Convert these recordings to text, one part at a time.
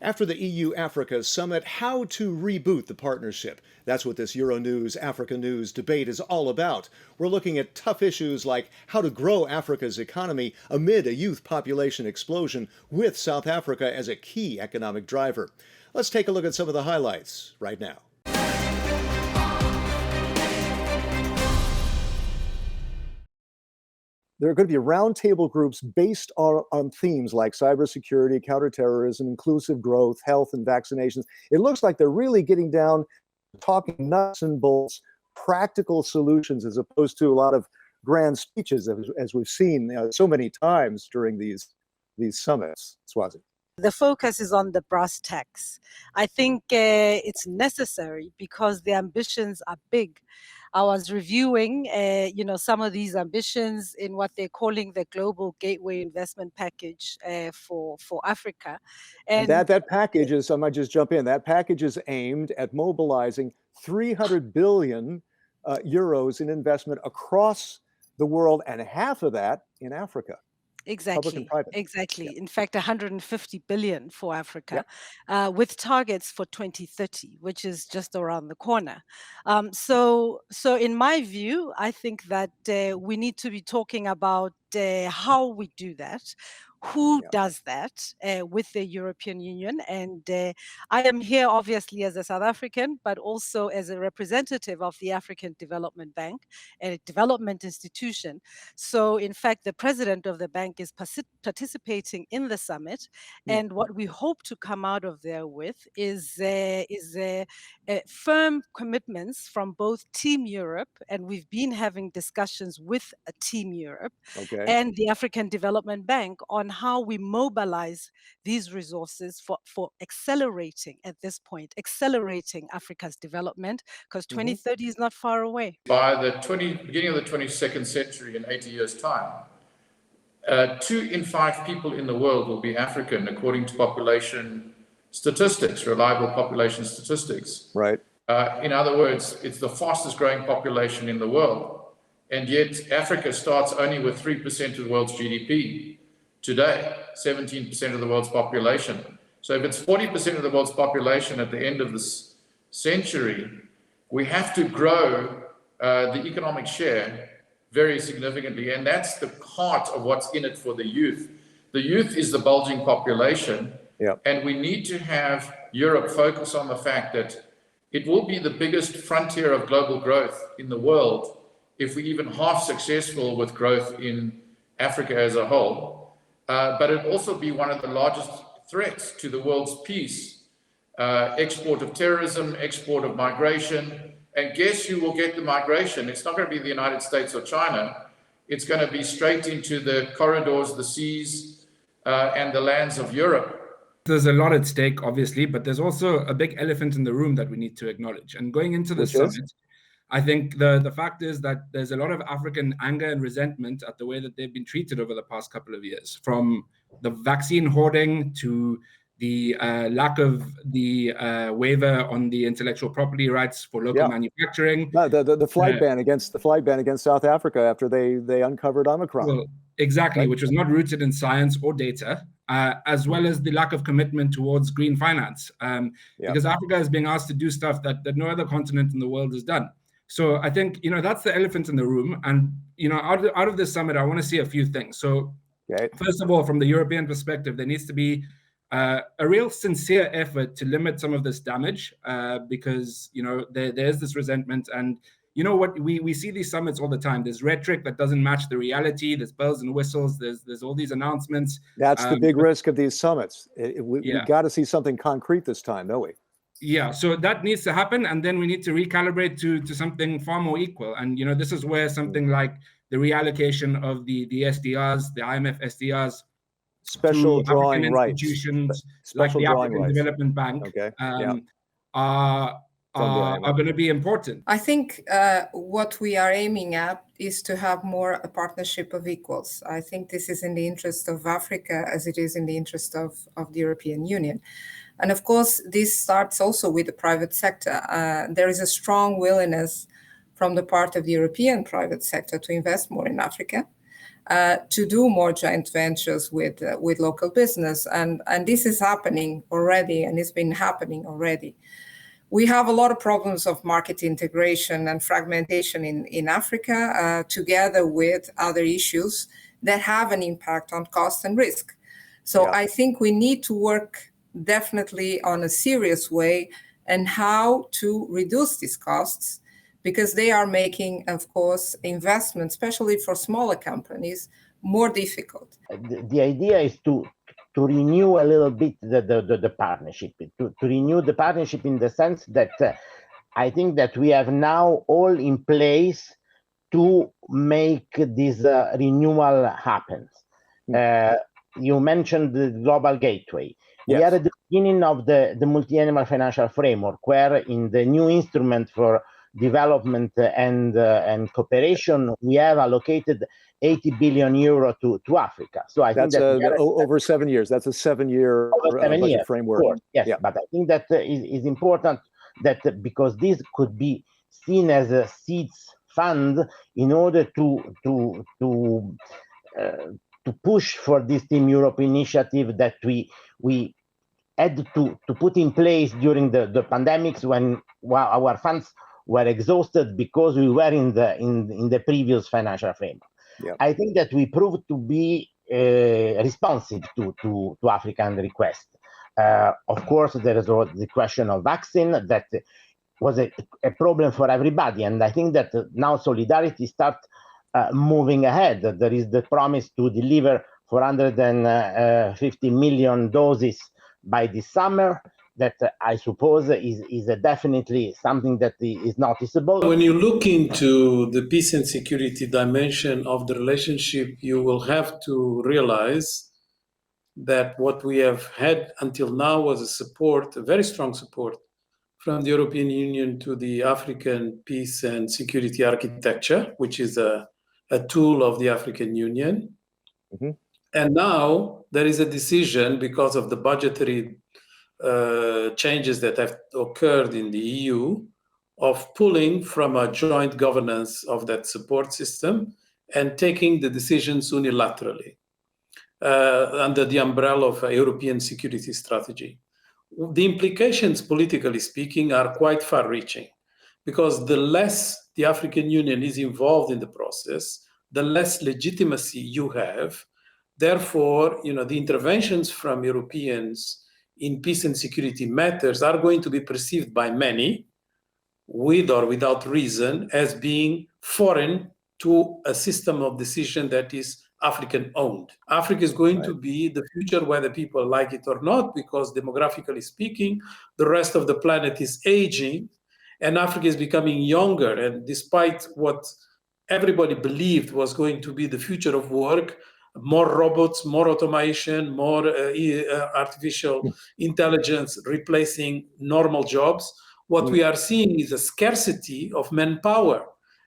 After the EU-Africa summit, how to reboot the partnership. That's what this Euronews Africa News debate is all about. We're looking at tough issues like how to grow Africa's economy amid a youth population explosion with South Africa as a key economic driver. Let's take a look at some of the highlights right now. There are going to be roundtable groups based on themes like cybersecurity, counterterrorism, inclusive growth, health, and vaccinations. It looks like they're really getting down, talking nuts and bolts, practical solutions, as opposed to a lot of grand speeches, as we've seen so many times during these summits. Swazi. The focus is on the brass tacks. I think it's necessary because the ambitions are big. I was reviewing, some of these ambitions in what they're calling the Global Gateway Investment Package for Africa. And that package is, I might just jump in, that package is aimed at mobilizing 300 billion euros in investment across the world, and half of that in Africa. Exactly. Yeah. In fact, 150 billion for Africa, with targets for 2030, which is just around the corner. So in my view, I think that we need to be talking about how we do that. Who does that with the European Union? And I am here obviously as a South African, but also as a representative of the African Development Bank, a development institution. So in fact, the president of the bank is participating in the summit. And what we hope to come out of there with is firm commitments from both Team Europe, and we've been having discussions with Team Europe and the African Development Bank on how we mobilize these resources for accelerating Africa's development, because 2030 is not far away. By the beginning of the 22nd century, in 80 years' time, 2 in 5 people in the world will be African, according to population statistics, reliable population statistics. Right. In other words, it's the fastest growing population in the world. And yet Africa starts only with 3% of the world's GDP. Today, 17% of the world's population. So if it's 40% of the world's population at the end of this century, we have to grow the economic share very significantly. And that's the heart of what's in it for the youth. The youth is the bulging population. And we need to have Europe focus on the fact that it will be the biggest frontier of global growth in the world if we're even half successful with growth in Africa as a whole. But it'll also be one of the largest threats to the world's peace, export of terrorism, export of migration. And guess who will get the migration? It's not going to be the United States or China. It's going to be straight into the corridors, the seas, and the lands of Europe. There's a lot at stake, obviously, but there's also a big elephant in the room that we need to acknowledge. And going into the summit, I think the fact is that there's a lot of African anger and resentment at the way that they've been treated over the past couple of years, from the vaccine hoarding to the lack of the waiver on the intellectual property rights for local manufacturing. No, the flight ban against South Africa after they uncovered Omicron. Well, exactly, which was not rooted in science or data, as well as the lack of commitment towards green finance, because Africa is being asked to do stuff that no other continent in the world has done. So I think, that's the elephant in the room. And, out of this summit, I want to see a few things. So first of all, from the European perspective, there needs to be a real sincere effort to limit some of this damage, because, there's this resentment. And you know what, we see these summits all the time. There's rhetoric that doesn't match the reality. There's bells and whistles. There's all these announcements. That's the big risk of these summits. We got to see something concrete this time, don't we? Yeah, so that needs to happen, and then we need to recalibrate to something far more equal. And this is where something like the reallocation of the SDRs, the IMF SDRs, special drawing institutions like the African Development Bank, are going to be important. I think what we are aiming at is to have more a partnership of equals. I think this is in the interest of Africa as it is in the interest of the European Union. And of course, this starts also with the private sector. There is a strong willingness from the part of the European private sector to invest more in Africa. to do more joint ventures with local business. And this is happening already, and it's been happening already. We have a lot of problems of market integration and fragmentation in Africa, together with other issues that have an impact on cost and risk. So I think we need to work definitely on a serious way and how to reduce these costs, because they are making, of course, investments, especially for smaller companies, more difficult. The idea is to renew a little bit the partnership, to renew the partnership in the sense that I think that we have now all in place to make this renewal happen. You mentioned the global gateway. Yes. We are at the beginning of the multi-annual financial framework, where in the new instrument for development and cooperation, we have allocated 80 billion euro to Africa. So I think that over 7 years. That's a 7-year budget framework. Yes, but I think that is important, that because this could be seen as a seeds fund in order to push for this Team Europe initiative that we had to put in place during the pandemics, when our funds were exhausted because we were in the previous financial framework. Yep. I think that we proved to be responsive to African requests. Of course, there is the question of vaccine that was a problem for everybody, and I think that now solidarity starts moving ahead. There is the promise to deliver 450 million doses by this summer. That I suppose is definitely something that is noticeable. When you look into the peace and security dimension of the relationship, you will have to realize that what we have had until now was a very strong support from the European Union to the African peace and security architecture, which is a tool of the African Union. Mm-hmm. And now there is a decision, because of the budgetary changes that have occurred in the EU, of pulling from a joint governance of that support system and taking the decisions unilaterally under the umbrella of a European security strategy. The implications, politically speaking, are quite far-reaching, because the less the African Union is involved in the process, the less legitimacy you have. Therefore, the interventions from Europeans in peace and security matters are going to be perceived by many, with or without reason, as being foreign to a system of decision that is African-owned. Africa is going to be the future, whether people like it or not, because demographically speaking, the rest of the planet is aging, and Africa is becoming younger. And despite what everybody believed was going to be the future of work, more robots, more automation, more artificial intelligence replacing normal jobs, what we are seeing is a scarcity of manpower.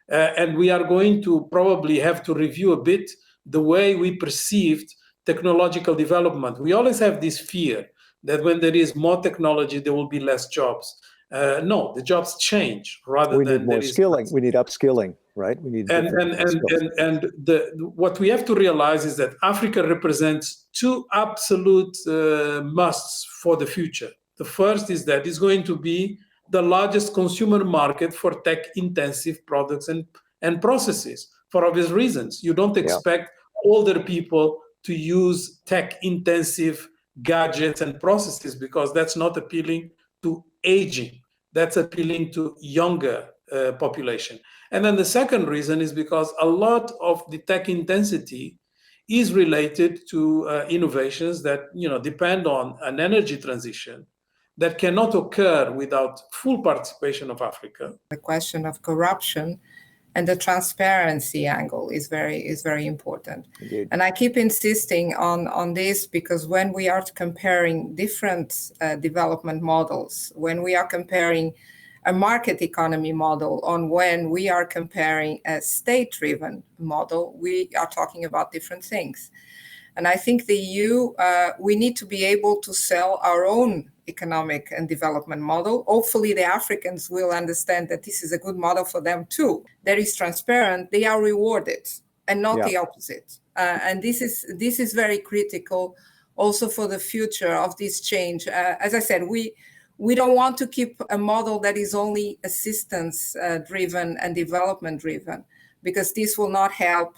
And we are going to probably have to review a bit the way we perceived technological development. We always have this fear that when there is more technology, there will be less jobs. No, the jobs change rather we than need more skilling. We need upskilling, right? We need what we have to realize is that Africa represents two absolute musts for the future. The first is that it's going to be the largest consumer market for tech-intensive products and processes, for obvious reasons. You don't expect older people to use tech-intensive gadgets and processes, because that's not appealing to aging. That's appealing to younger population. And then the second reason is because a lot of the tech intensity is related to innovations that depend on an energy transition that cannot occur without full participation of Africa. The question of corruption and the transparency angle is very important. Indeed. And I keep insisting on this, because when we are comparing different development models, when we are comparing a market economy model when we are comparing a state-driven model, we are talking about different things. And I think the EU, we need to be able to sell our own economic and development model. Hopefully the Africans will understand that this is a good model for them too. That is transparent, they are rewarded, and not the opposite. And this is very critical also for the future of this change. As I said, we don't want to keep a model that is only assistance driven and development driven, because this will not help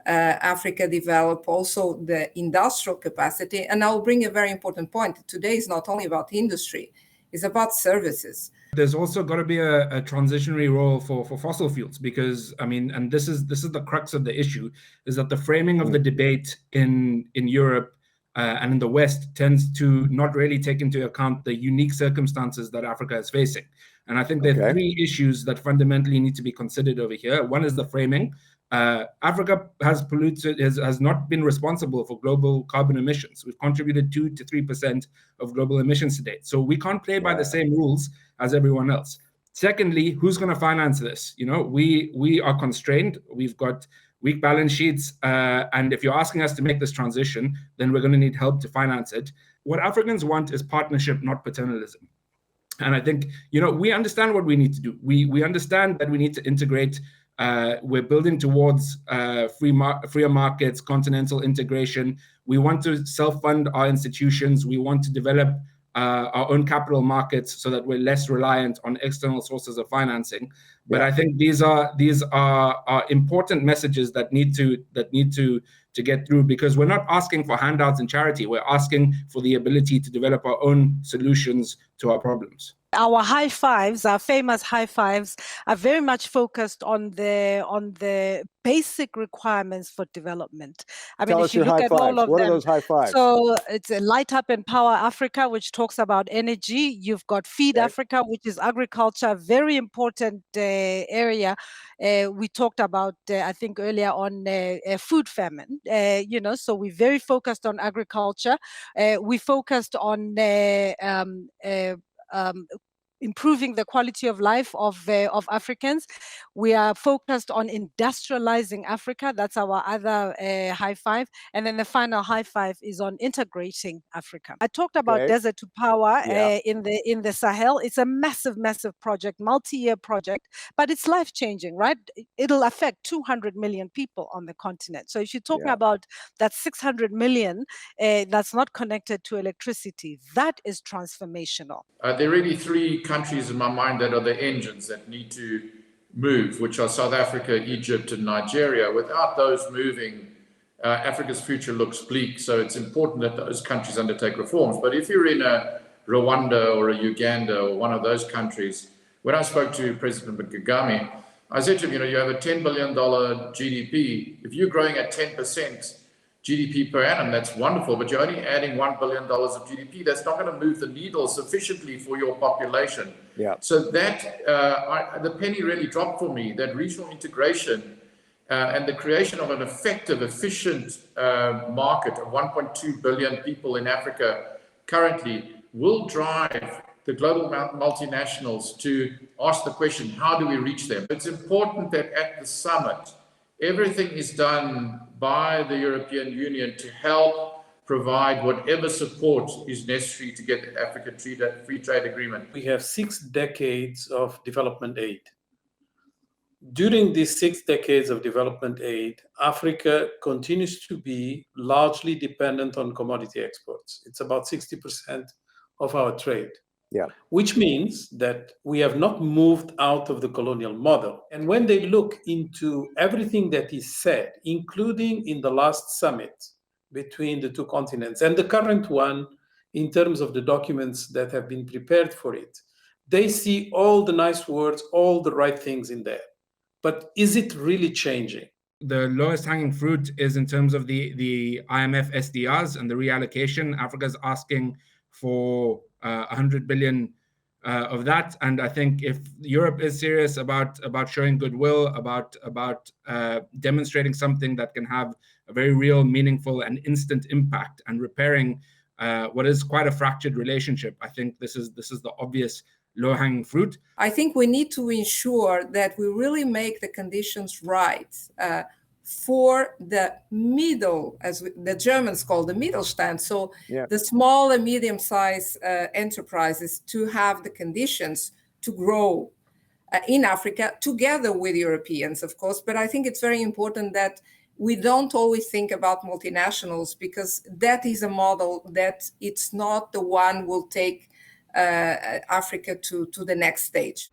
Africa develop also the industrial capacity. And I'll bring a very important point. Today is not only about industry, it's about services. There's also got to be a transitionary role for fossil fuels, because I mean, and this is the crux of the issue, is that the framing of the debate in Europe and in the West tends to not really take into account the unique circumstances that Africa is facing. And I think there are three issues that fundamentally need to be considered over here. One is the framing. Africa has polluted, has not been responsible for global carbon emissions. We've contributed 2 to 3% of global emissions to date. So we can't play by the same rules as everyone else. Secondly, who's going to finance this? You know, we are constrained. We've got weak balance sheets. And if you're asking us to make this transition, then we're going to need help to finance it. What Africans want is partnership, not paternalism. And I think, you know, we understand what we need to do. We understand that we need to integrate. We're building towards freer markets, continental integration. We want to self-fund our institutions. We want to develop our own capital markets so that we're less reliant on external sources of financing. But I think these are important messages that need to get through, because we're not asking for handouts and charity. We're asking for the ability to develop our own solutions to our problems. Our high fives, our famous high fives, are very much focused on the basic requirements for development. I mean, if you look at all of them, what are those high fives? So it's a Light Up and Power Africa, which talks about energy. You've got Feed Africa, which is agriculture, very important area. We talked about, I think earlier on, food famine. You know, so we're very focused on agriculture. We focused on improving the quality of life of Africans. We are focused on industrializing Africa. That's our other high five. And then the final high five is on integrating Africa. I talked about Desert to Power in the Sahel. It's a massive, massive project, multi-year project, but it's life-changing, right? It'll affect 200 million people on the continent. So if you're talking about that 600 million that's not connected to electricity, that is transformational. There are really three countries in my mind that are the engines that need to move, which are South Africa, Egypt, and Nigeria. Without those moving, Africa's future looks bleak. So it's important that those countries undertake reforms. But if you're in a Rwanda or a Uganda or one of those countries, when I spoke to President Kagame, I said to him, you know, you have a $10 billion GDP. If you're growing at 10% GDP per annum, that's wonderful, but you're only adding $1 billion of GDP. That's not going to move the needle sufficiently for your population. So that the penny really dropped for me, that regional integration and the creation of an effective, efficient market of 1.2 billion people in Africa currently will drive the global multinationals to ask the question, how do we reach them? It's important that at the summit, everything is done by the European Union to help provide whatever support is necessary to get the African Free Trade Agreement. We have 6 decades of development aid. During these 6 decades of development aid, Africa continues to be largely dependent on commodity exports. It's about 60% of our trade. Which means that we have not moved out of the colonial model. And when they look into everything that is said, including in the last summit between the two continents and the current one in terms of the documents that have been prepared for it, they see all the nice words, all the right things in there. But is it really changing? The lowest hanging fruit is in terms of the IMF SDRs and the reallocation. Africa's asking for 100 billion of that, and I think if Europe is serious about showing goodwill, about demonstrating something that can have a very real, meaningful, and instant impact, and repairing what is quite a fractured relationship, I think this is the obvious low-hanging fruit. I think we need to ensure that we really make the conditions right for the middle, as the Germans call the Mittelstand, so the small and medium-sized enterprises to have the conditions to grow in Africa, together with Europeans, of course. But I think it's very important that we don't always think about multinationals, because that is a model that it's not the one will take Africa to the next stage.